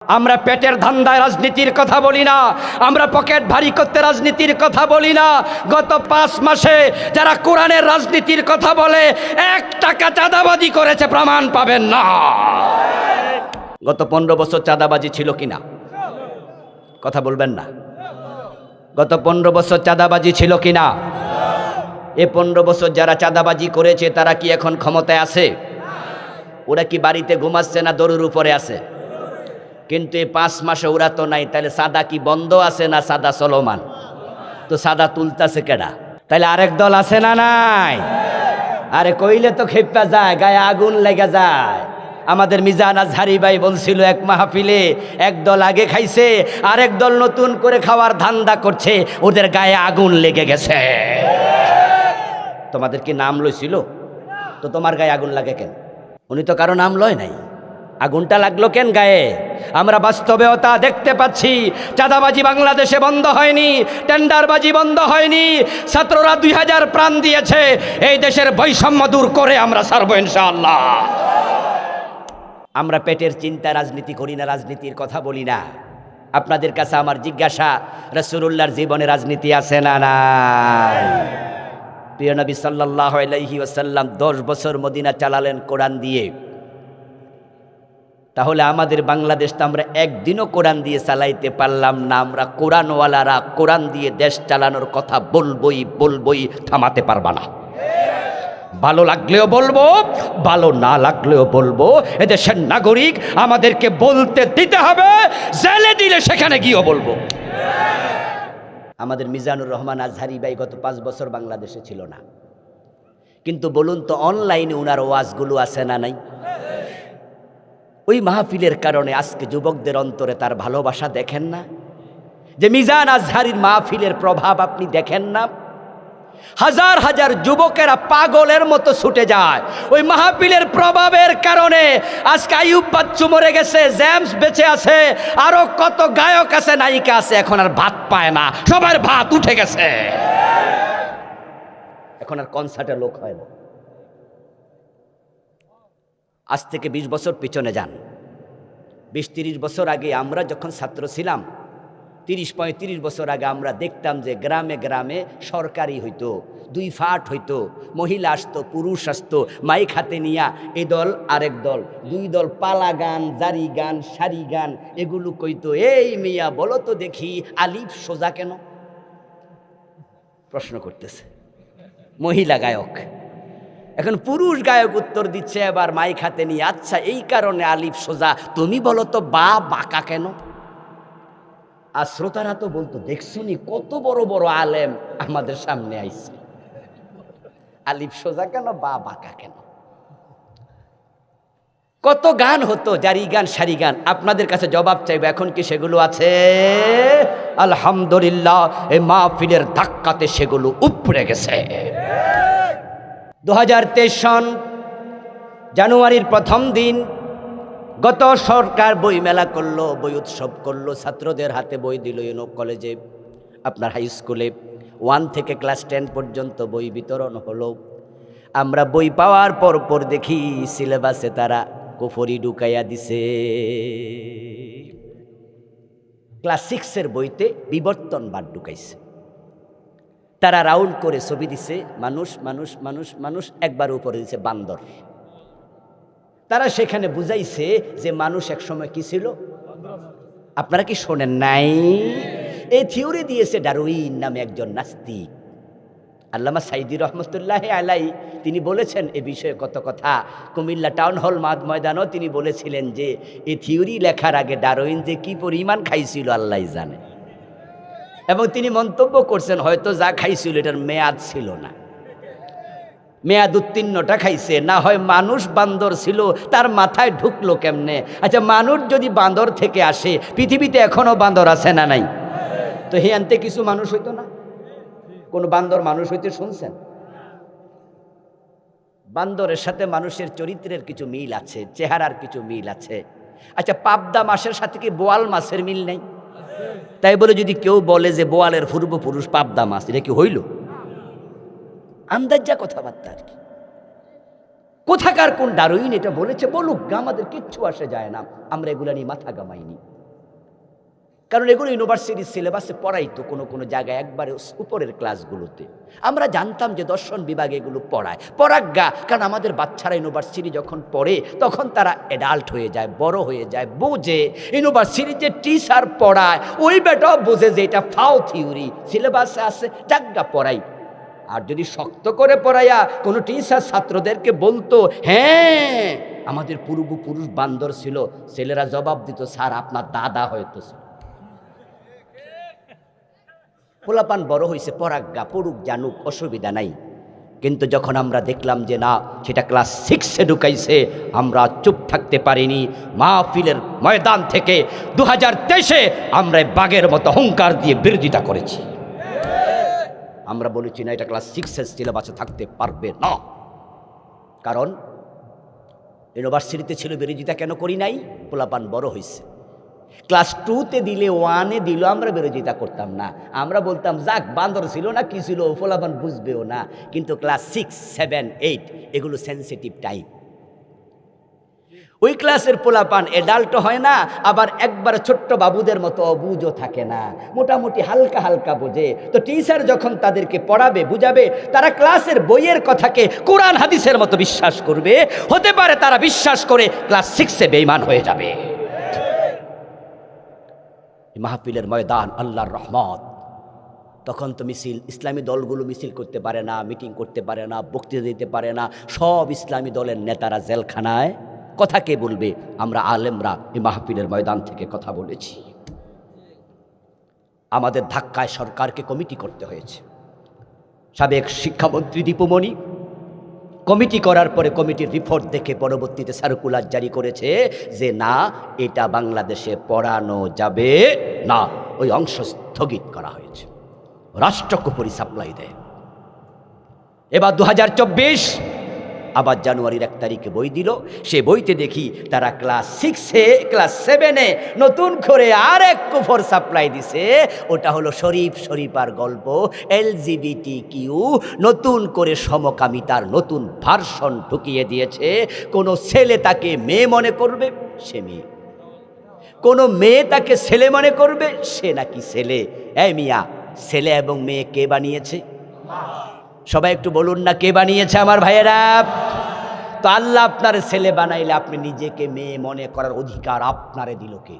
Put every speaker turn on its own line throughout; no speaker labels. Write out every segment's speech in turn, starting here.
আমরা পেটের ধান্দায় রাজনীতির কথা বলি না, আমরা পকেট ভারী করতে রাজনীতির কথা বলি না। গত 5 মাসে যারা কোরআনের রাজনীতির কথা বলে 1 টাকা চাঁদাবাজি করেছে প্রমাণ পাবেন না। গত 15 বছর চাঁদাবাজি ছিল কিনা কথা বলবেন না? গত 15 বছর চাঁদাবাজি ছিল কিনা? এই 15 বছর যারা চাঁদাবাজি করেছে তারা কি এখন ক্ষমতায় আছে? ওরা কি বাড়িতে ঘুমাচ্ছে না দড়ির উপরে আছে? কিন্তু এই 5 মাসে ওরা তো নাই, তাহলে সাদা কি বন্ধ আছে না সাদা চলমান? তো সাদা তুলতাছে কেডা? তাহলে আরেক দল আছে না নাই? আরে কইলে তো খেপা যায়, গায়ে আগুন লেগে যায়। আমাদের মিজান আজহারি ভাই বলছিল এক মাহফিলে, এক দল আগে খাইছে আরেক দল নতুন করে খাওয়ার ধান্দা করছে, ওদের গায়ে আগুন লেগে গেছে। তোমাদের কি নাম লইছিল? তো তোমার গায়ে আগুন লাগে কেন? উনি তো কারো নাম লয় নাই, আগুনটা লাগলো কেন গায়ে? আমরা বাস্তবেও দেখতে পাচ্ছি। চাঁদাবাজি বাংলাদেশে বন্ধ হয়নি, টেন্ডারবাজি বন্ধ হয়নি। ছাত্ররা 2000 প্রাণ দিয়েছে। এই দেশের বৈষম্য দূর করে আমরা ছাড়বো ইনশাআল্লাহ। আমরা পেটের চিন্তা রাজনীতি করি না, রাজনীতির কথা বলি না। আপনাদের কাছে আমার জিজ্ঞাসা, রাসূলুল্লাহর জীবনে রাজনীতি আছে না নাই? প্রিয় নবী সাল্লাল্লাহু আলাইহি ওয়াসাল্লাম 10 বছর মদিনা চালালেন কোরআন দিয়ে। তাহলে আমাদের বাংলাদেশটা আমরা একদিনও কোরআন দিয়ে চালাইতে পারলাম না। আমরা কোরআনওয়ালারা কোরআন দিয়ে দেশ চালানোর কথা বলবই, থামাতে পারবা না। ভালো লাগলেও বলবো, ভালো না লাগলেও বলবো। এদেশের নাগরিক আমাদেরকে বলতে দিতে হবে, জেলে দিলে সেখানে গিয়েও বলবো। আমাদের মিজানুর রহমান আজহারি ভাই গত 5 বছর বাংলাদেশে ছিল না, কিন্তু বলুন তো অনলাইনে উনার ওয়াজগুলো আছে না নাই? ওই মাহফিলের কারণে আজকে যুবকদের অন্তরে তার ভালোবাসা দেখেন না? যে মিজান আজহারির মাহফিলের প্রভাব আপনি দেখেন না? হাজার হাজার যুবকেরা পাগলের মতো ছুটে যায় ওই মাহফিলের প্রভাবের কারণে। আজকে আইয়ুব বাচ্চু মরে গেছে, জেমস বেঁচে আছে, আরো কত গায়ক আছে, নায়িকা আছে, এখন আর ভাত পায় না, সবার ভাত উঠে গেছে। এখন আর কনসার্টে লোক হয় না। আজ থেকে 20 বছর পিছনে যান। 20-30 বছর আগে আমরা যখন ছাত্র ছিলাম, 30-35 বছর আগে আমরা দেখতাম যে গ্রামে গ্রামে সরকারি হইতো, 2 ফাট হইতো, মহিলা আসতো, পুরুষ আসতো, মাইক হাতে নিয়া এই দল আরেক দল, 2 দল পালা গান, জারি গান, সারি গান এগুলো কইতো। এই মিয়া বলো তো দেখি আলিফ সোজা কেন? প্রশ্ন করতেছে মহিলা গায়ক। এখন পুরুষ গায়ক উত্তর দিচ্ছে এবার মাইক হাতে নিয়ে, আচ্ছা এই কারণে আলিফ সোজা, তুমি বলো তো বা বাঁকা কেন? আর শ্রোতারা তো বলতো, দেখছুনি কত বড় বড় আলেম আমাদের সামনে আইছে, আলিফ সোজা কেন বা বাঁকা কেন? কত গান হতো, জারি গান, সারি গান। আপনাদের কাছে জবাব চাইবে, এখন কি সেগুলো আছে? আলহামদুলিল্লাহ, এই মাহফিলের ধাক্কাতে সেগুলো উপড়ে গেছে। 2023 সন জানুয়ারির প্রথম দিন গত সরকার বই মেলা করলো, বই উৎসব করলো, ছাত্রদের হাতে বই দিল। কলেজে, আপনার হাই স্কুলে 1 থেকে ক্লাস 10 পর্যন্ত বই বিতরণ হলো। আমরা বই পাওয়ার পর দেখি সিলেবাসে তারা কুফরি ঢুকাইয়া দিছে। ক্লাস 6-এর বইতে বিবর্তনবাদ ঢুকাইছে। তারা রাউন্ড করে ছবি দিছে, মানুষ মানুষ মানুষ মানুষ, একবার উপরে দিছে বান্দর। তারা সেখানে বুঝাইছে যে মানুষ একসময় কি ছিল। আপনারা কি শোনেন নাই? এই থিওরি দিয়েছে ডারউইন নামে একজন নাস্তিক, আল্লামা সাইদি রহমতুল্লাহ আলাই। তিনি বলেছেন এ বিষয়ে কত কথা। কুমিল্লা টাউন হল ময়দানও তিনি বলেছিলেন যে এই থিওরি লেখার আগে ডারউইন যে কি পরিমাণ খাইছিল আল্লাহ জানে। এবং তিনি মন্তব্য করছেন হয়তো যা খাইছিল এটার মেয়াদ ছিল না, মেয়াদ উত্তীর্ণটা খাইছে। না হয় মানুষ বান্দর ছিল, তার মাথায় ঢুকলো কেমনে? আচ্ছা, মানুষ যদি বান্দর থেকে আসে, পৃথিবীতে এখনো বান্দর আছে না নাই? তো হিয়ান্তে কিছু মানুষ হইতো না? কোন বান্দর মানুষ হইতে শুনছেন? বান্দরের সাথে মানুষের চরিত্রের কিছু মিল আছে, চেহারার কিছু মিল আছে। আচ্ছা, পাবদা মাছের সাথে কি বোয়াল মাছের মিল নেই? তাই বলে যদি কেউ বলে যে বোয়ালের পূর্বপুরুষ পাবদা মাছ, এটা কি হইল? আন্দাজা কথাবার্তা আর কি। কোথাকার কোন ডারউইন এটা বলেছে বলুক, আমাদের কিচ্ছু আসে যায় না, আমরা এগুলো নিয়ে মাথা গামাইনি। কারণ এগুলো ইউনিভার্সিটির সিলেবাসে পড়াইতো কোনো কোনো জায়গায় একবারে উপরের ক্লাসগুলোতে। আমরা জানতাম যে দর্শন বিভাগে এগুলো পড়াক গা, কারণ আমাদের বাচ্চারা ইউনিভার্সিটি যখন পড়ে তখন তারা অ্যাডাল্ট হয়ে যায়, বড় হয়ে যায়, বোঝে। ইউনিভার্সিটির যে টিচার পড়ায় ওই বেটাও বোঝে যে এটা ফাও থিওরি, সিলেবাসে আছে, যাজ্ঞা পড়াই। আর যদি শক্ত করে পড়াইয়া কোনো টিচার ছাত্রদেরকে বলতো হ্যাঁ আমাদের পূর্বপুরুষ বান্দর ছিল, ছেলেরা জবাব দিত স্যার আপনার দাদা হয়তো। পোলাপান বড় হয়েছে, পড়াজ্ঞা, পড়ুক, জানুক, অসুবিধা নাই। কিন্তু যখন আমরা দেখলাম যে না, সেটা ক্লাস 6-এ ঢুকাইছে, আমরা চুপ থাকতে পারিনি। মাহফিলের ময়দান থেকে 2023-এ আমরা বাঘের মতো হুঙ্কার দিয়ে বিরোধিতা করেছি। আমরা বলেছি না, এটা ক্লাস 6-এর সিলেবাসে থাকতে পারবে না। কারণ ইউনিভার্সিটিতে ছিল, বিরোধিতা কেন করি নাই? পোলাপান বড় হয়েছে। ক্লাস 2-তে দিলে, 1-এ দিল, আমরা বিরোধিতা করতাম না। আমরা বলতাম যাক, বান্দর ছিল না কি ছিল, পোলাপান বুঝবেও না। কিন্তু ক্লাস 6, 7, 8 এগুলো সেন্সিটিভ টাইম। ওই ক্লাসের পোলাপান এডাল্ট হয় না, আবার একবার ছোট্ট বাবুদের মতো অবুঝও থাকে না, মোটামুটি হালকা হালকা বোঝে। তো টিচার যখন তাদেরকে পড়াবে, বুঝাবে, তারা ক্লাসের বইয়ের কথাকে কোরআন হাদিসের মতো বিশ্বাস করবে। হতে পারে তারা বিশ্বাস করে ক্লাস 6-এ বেঈমান হয়ে যাবে। মাহফিলের ময়দান আল্লাহর রহমত। তখন তো মিছিল, ইসলামী দলগুলো মিছিল করতে পারে না, মিটিং করতে পারে না, বক্তৃতা দিতে পারে না, সব ইসলামী দলের নেতারা জেলখানায়। কথা কে বলবে? আমরা আলেমরা এই মাহফিলের ময়দান থেকে কথা বলেছি। আমাদের ধাক্কায় সরকারকে কমিটি করতে হয়েছে। সাবেক শিক্ষামন্ত্রী দীপুমণি কমিটি করার পরে কমিটির রিপোর্ট দেখে পরবর্তীতে সার্কুলার জারি করেছে যে না, এটা বাংলাদেশে পড়ানো যাবে না। ওই অংশ স্থগিত করা হয়েছে। রাষ্ট্রকে পরি সাপ্লাই দেয়। এবার 2024 আবার জানুয়ারির 1 তারিখে বই দিল। সে বইতে দেখি তারা ক্লাস 6-এ, ক্লাস 7-এ নতুন করে আরেক কুফর সাপ্লাই দিছে। ওটা হলো শরীফার গল্প, LGBTQ, নতুন করে সমকামিতার নতুন ভার্সন ঢুকিয়ে দিয়েছে। কোনো ছেলে তাকে মেয়ে মনে করবে, সে মেয়ে। কোনো মেয়ে তাকে ছেলে মনে করবে, সে নাকি ছেলে। এই মিয়া, ছেলে এবং মেয়ে কে বানিয়েছে? সবাই একটু বলুন না, কে বানিয়েছে আমার ভাইয়েরা? তো আল্লাহ আপনার ছেলে বানাইলে আপনি নিজেকে মেয়ে মনে করার অধিকার আপনারে দিল কে?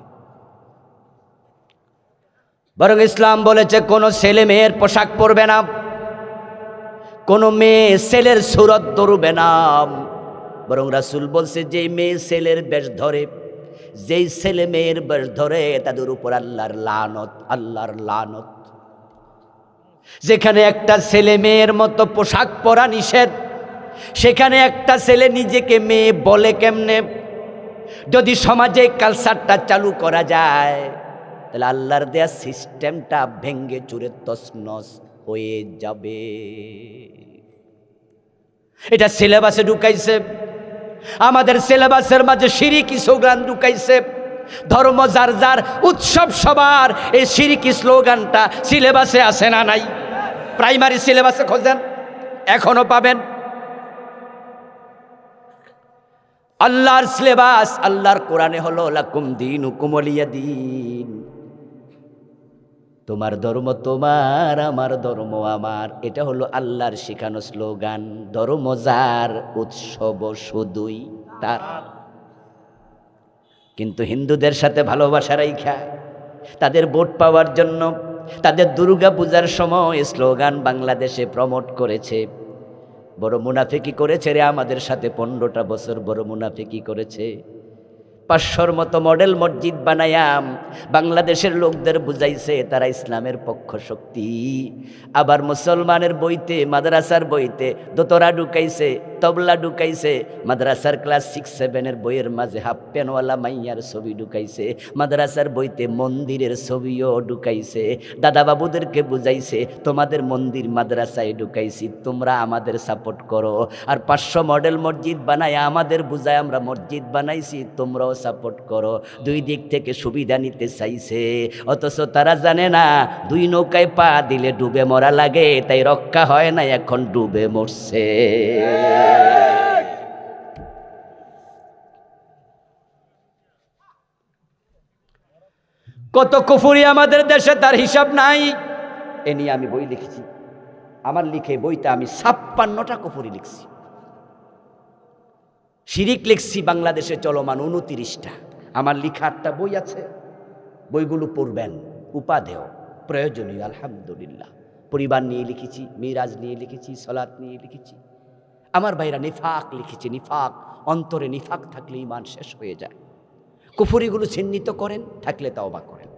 বরং ইসলাম বলেছে কোনো ছেলে মেয়ের পোশাক পরবে না, কোনো মেয়ে ছেলের সুরত ধরবে না। বরং রাসূল বলছে যে মেয়ে ছেলের বেশ ধরে, যেই ছেলে মেয়ের বেশ ধরে, তাদের উপর আল্লাহর লানত, আল্লাহর লানত। যেখানে একটা ছেলে মেয়ের মতো পোশাক পরা নিষেধ, সেখানে একটা ছেলে নিজেকে মেয়ে বলে কেমনে? যদি সমাজে কালচারটা চালু করা যায়, তাহলে আল্লাহর দেয়া সিস্টেমটা ভেঙ্গে চুরে তছনছ হয়ে যাবে। এটা সিলেবাসে ঢুকাইছে। আমাদের সিলেবাসের মাঝে শিরকি স্লোগান ঢুকাইছে। ধর্ম যার যার, উৎসব সবার। এই শিরকি স্লোগানটা সিলেবাসে আছে না নাই? প্রাইমারি সিলেবাসে খোঁজেন, এখনো পাবেন। আল্লাহর সিলেবাস, আল্লাহর কোরআনে হলো লাকুম দীনুকুম ওয়ালিয়া দীন। তোমার ধর্ম তোমার, আমার ধর্ম আমার। এটা হলো আল্লাহর শেখানো স্লোগান। ধর্ম যার, উৎসব শুধুই তার। কিন্তু হিন্দুদের সাথে ভালোবাসা রাইখা তাদের ভোট পাওয়ার জন্য তাদের দুর্গা পূজার সময় স্লোগান বাংলাদেশে প্রমোট করেছে। বড় মুনাফিকি করেছে রে আমাদের সাথে। 15টা বছর বড় মুনাফিকি করেছে। 500-র মতো মডেল মসজিদ বানায়াম বাংলাদেশের লোকদের বুঝাইছে তারা ইসলামের পক্ষ শক্তি। আবার মুসলমানের বইতে, মাদ্রাসার বইতে দোতরা ঢুকাইছে, তবলা ঢুকাইছে। মাদ্রাসার ক্লাস 6-7-এর বইয়ের মাঝে হাফ প্যানওয়ালা মাইয়ার ছবি ঢুকাইছে। মাদ্রাসার বইতে মন্দিরের ছবিও ঢুকাইছে। দাদা বাবুদেরকে বুঝাইছে তোমাদের মন্দির মাদ্রাসায় ঢুকাইছি, তোমরা আমাদের সাপোর্ট করো। আর 500 মডেল মসজিদ বানায় আমাদের বুঝায় আমরা মসজিদ বানাইছি, তোমরাও সাপোর্ট করো। দুই দিক থেকে সুবিধা নিতে চাইছে। অথচ তারা জানে না 2 নৌকায় পা দিলে ডুবে মরা লাগে, তাই রক্ষা হয় না, এখন ডুবে মরছে। কত কুফরি আমাদের দেশে, তার হিসাব নাই। এ নিয়ে আমি বই লিখেছি। আমার লিখে বইতে আমি 56টা কুফরি লিখছি। শিরিক লিখছি বাংলাদেশে চলমান 29টা। আমার লিখা 8টা বই আছে। বইগুলো পড়বেন, উপাদেয় প্রয়োজনীয়। আলহামদুলিল্লাহ। পরিবার নিয়ে লিখেছি, মিরাজ নিয়ে লিখেছি, সলাত নিয়ে লিখেছি। আমার ভাইরা নিফাক লিখেছি। নিফাক, অন্তরে নিফাক থাকলে ঈমান শেষ হয়ে যায়। কুফরিগুলো চিহ্নিত করেন, থাকলে তাওবা করেন।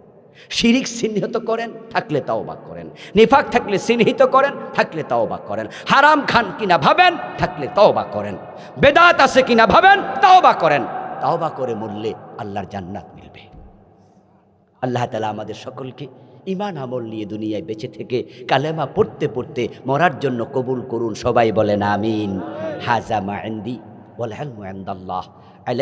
শিরিক চিহ্নিত করেন, থাকলে তাওবা করেন। নিফাক থাকলে চিহ্নিত করেন, থাকলে তাওবা করেন। হারাম খান কিনা ভাবেন, থাকলে তাওবা করেন। বেদাত আছে কিনা ভাবেন, তাওবা করেন। তাওবা করে মরলে আল্লাহর জান্নাত মিলবে। আল্লাহ তাআলা আমাদের সকলকে ঈমান আমল নিয়ে দুনিয়ায় বেঁচে থেকে কালেমা পড়তে পড়তে মরার জন্য কবুল করুন। সবাই বলেন আমিন। হাজা মা ইনদি ওয়াল ইলমু ইনদাল্লাহ।